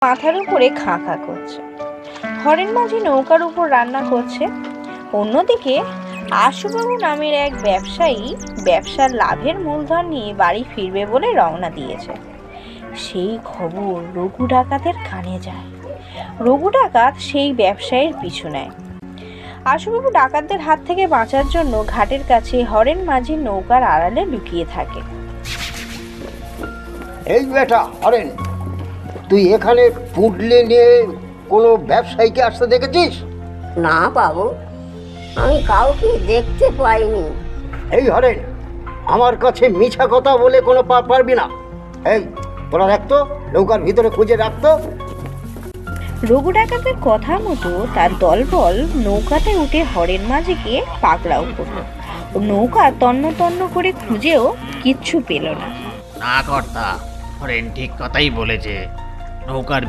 মাথার উপরে খাঁ খাঁ করছে। হরেন মাঝি নৌকার উপর রান্না করছে। অন্যদিকে আশুবাবু নামের এক ব্যবসায়ী ব্যবসার লাভের মূলধন নিয়ে বাড়ি ফিরবে বলে রওনা দিয়েছে। সেই খবর রঘু ডাকাতের কানে যায়। রঘু ডাকাত সেই ব্যবসায়ীর পিছু নেয়। আশুবাবু ডাকাতদের হাত থেকে বাঁচার জন্য ঘাটের কাছে হরেন মাঝির নৌকার আড়ালে লুকিয়ে থাকে। এই বেটা হরেন, তুই এখানে পুঁটলি নিয়ে কোনো ব্যবসায়ীকে আসতে দেখেছিস? না বাবু, আমি কাউকে দেখতে পাইনি। এই হরেন, আমার কাছে মিছা কথা বলে কোনো পারবি না। এই তোরা রাখতো নৌকার ভিতরে খুঁজে রাখতো। রঘু ডাকাতের কথা মতো তার দলবল নৌকাতে উঠে হরেন মাঝিকে পাকড়াও করলো। নৌকা তন্ন তন্ন করে খুঁজেও কিচ্ছু পেল না। না কর্তা, হরেন ঠিক কথাই বলেছে। নৌকার